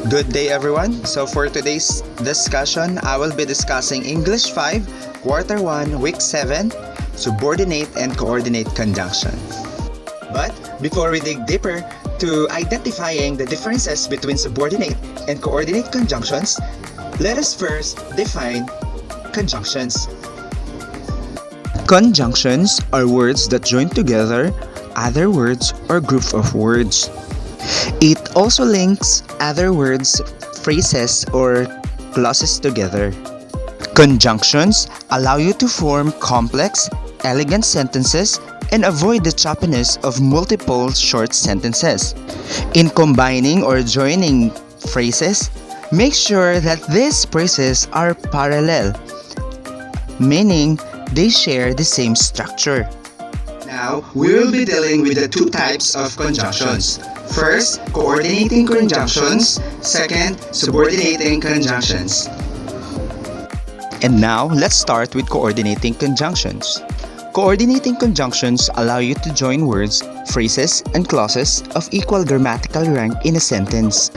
Good day, everyone. So for today's discussion, I will be discussing English 5, Quarter 1, Week 7, Subordinate and Coordinate Conjunction. But before we dig deeper to identifying the differences between subordinate and coordinate conjunctions, let us first define conjunctions. Conjunctions are words that join together other words or group of words. It also links other words, phrases, or clauses together. Conjunctions allow you to form complex, elegant sentences and avoid the choppiness of multiple short sentences. In combining or joining phrases, make sure that these phrases are parallel, meaning they share the same structure. Now, we will be dealing with the two types of conjunctions. First, coordinating conjunctions. Second, subordinating conjunctions. And now, let's start with coordinating conjunctions. Coordinating conjunctions allow you to join words, phrases, and clauses of equal grammatical rank in a sentence.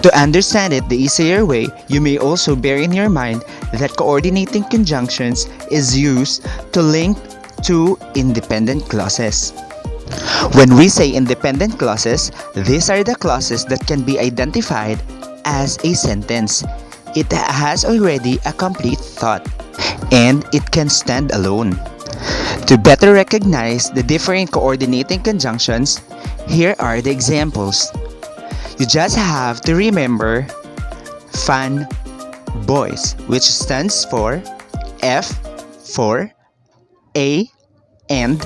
To understand it the easier way, you may also bear in your mind that coordinating conjunctions is used to link two independent clauses. When we say independent clauses, these are the clauses that can be identified as a sentence. It has already a complete thought, and it can stand alone. To better recognize the different coordinating conjunctions, here are the examples. You just have to remember fun boys, which stands for F for A and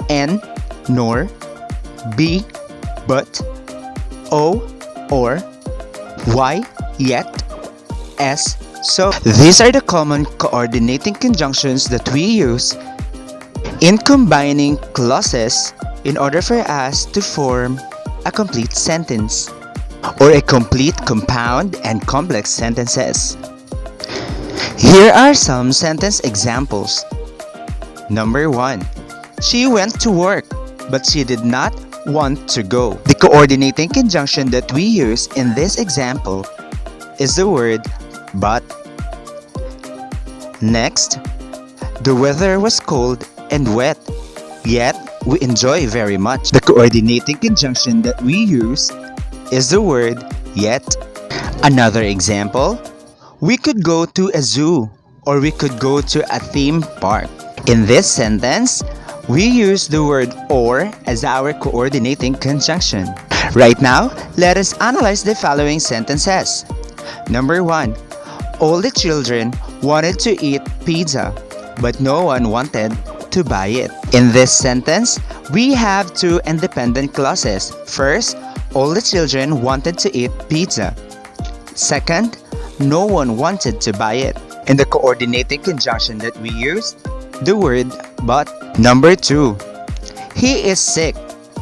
N nor, B but, O or, Y yet, S so. These are the common coordinating conjunctions that we use in combining clauses in order for us to form a complete sentence or a complete compound and complex sentences. Here are some sentence examples. Number 1. She went to work, but she did not want to go. The coordinating conjunction that we use in this example is the word but. Next, the weather was cold and wet, yet we enjoy very much. The coordinating conjunction that we use is the word yet. Another example, we could go to a zoo or we could go to a theme park. In this sentence, we use the word or as our coordinating conjunction. Right now, let us analyze the following sentences. Number 1. All the children wanted to eat pizza, but no one wanted to buy it. In this sentence, we have two independent clauses. First, all the children wanted to eat pizza. Second, no one wanted to buy it. In the coordinating conjunction that we used, the word but. Number 2. He is sick,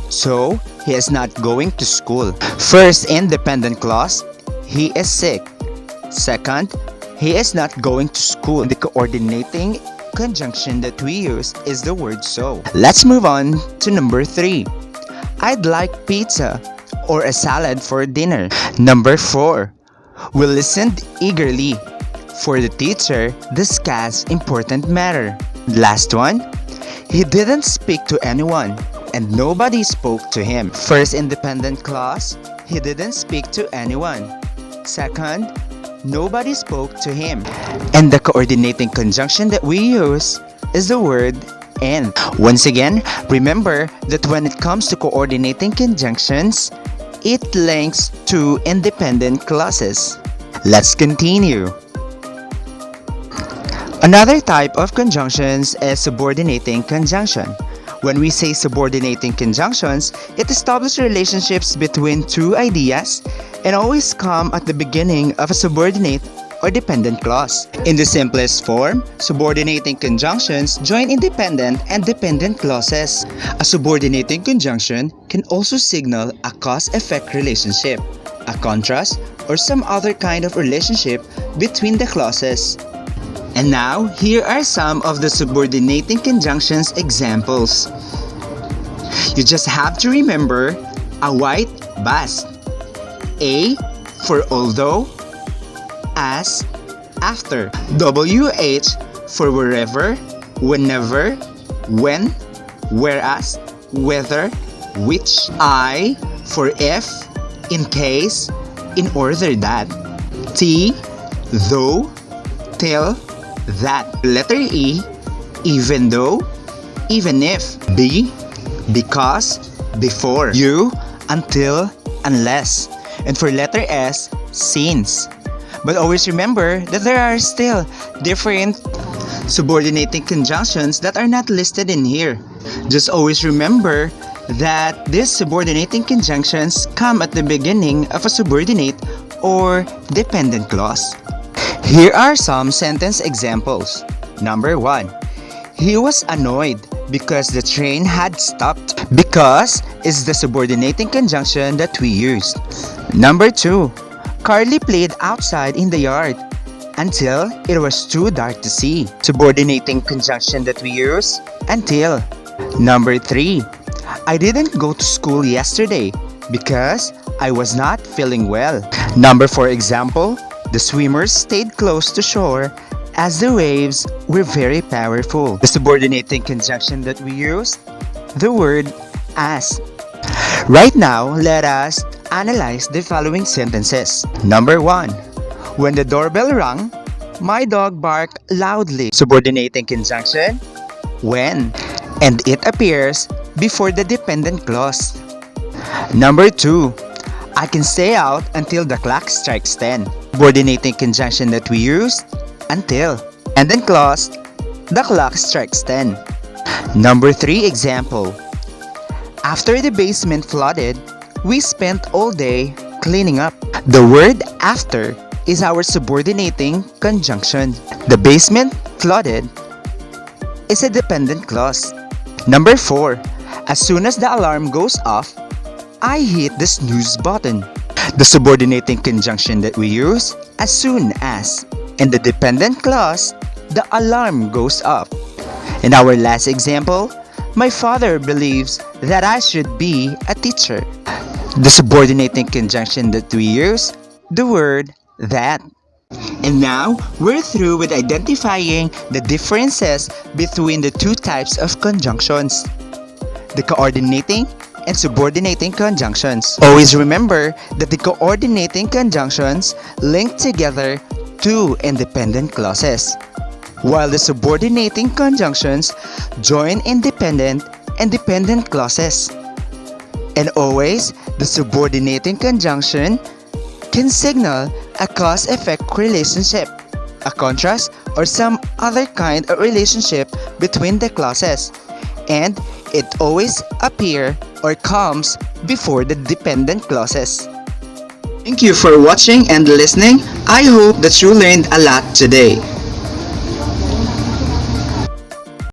so he is not going to school. First independent clause, he is sick. Second, he is not going to school. The coordinating conjunction that we use is the word so. Let's move on to number 3. I'd like pizza or a salad for dinner. Number 4. We listened eagerly for the teacher discuss important matter. Last one, he didn't speak to anyone and nobody spoke to him. First independent clause, he didn't speak to anyone. Second, nobody spoke to him. And the coordinating conjunction that we use is the word and. Once again, remember that when it comes to coordinating conjunctions, it links two independent clauses. Let's continue. Another type of conjunctions is subordinating conjunction. When we say subordinating conjunctions, it establishes relationships between two ideas and always come at the beginning of a subordinate or dependent clause. In the simplest form, subordinating conjunctions join independent and dependent clauses. A subordinating conjunction can also signal a cause-effect relationship, a contrast, or some other kind of relationship between the clauses. And now, here are some of the subordinating conjunctions examples. You just have to remember a white bus. A for although, as, after. WH for wherever, whenever, when, whereas, whether, which. I for if, in case, in order that. T, though, till, that. Letter E, even though, even if. B, because, before. U, until, unless. And for letter S, since. But always remember that there are still different subordinating conjunctions that are not listed in here. Just always remember that these subordinating conjunctions come at the beginning of a subordinate or dependent clause. Here are some sentence examples. Number 1. He was annoyed because the train had stopped. Because is the subordinating conjunction that we used. Number 2. Carly played outside in the yard until it was too dark to see. Subordinating conjunction that we use, until. Number 3. I didn't go to school yesterday because I was not feeling well. Number 4 example, the swimmers stayed close to shore as the waves were very powerful. The subordinating conjunction that we use, the word as. Right now, let us analyze the following sentences. Number 1. When the doorbell rang, my dog barked loudly. Subordinating conjunction, when, and it appears before the dependent clause. Number 2. I can stay out until the clock strikes 10. Subordinating conjunction that we use, until. And then clause, the clock strikes 10. Number 3 example. After the basement flooded, we spent all day cleaning up. The word after is our subordinating conjunction. The basement flooded is a dependent clause. Number 4. As soon as the alarm goes off, I hit the snooze button. The subordinating conjunction that we use, as soon as. In the dependent clause, the alarm goes off. In our last example, my father believes that I should be a teacher. The subordinating conjunction that we use, the word that. And now, we're through with identifying the differences between the two types of conjunctions, the coordinating and subordinating conjunctions. Always remember that the coordinating conjunctions link together two independent clauses, while the subordinating conjunctions join independent and dependent clauses. And always, the subordinating conjunction can signal a cause-effect relationship, a contrast, or some other kind of relationship between the clauses, and it always appears or comes before the dependent clauses. Thank you for watching and listening. I hope that you learned a lot today.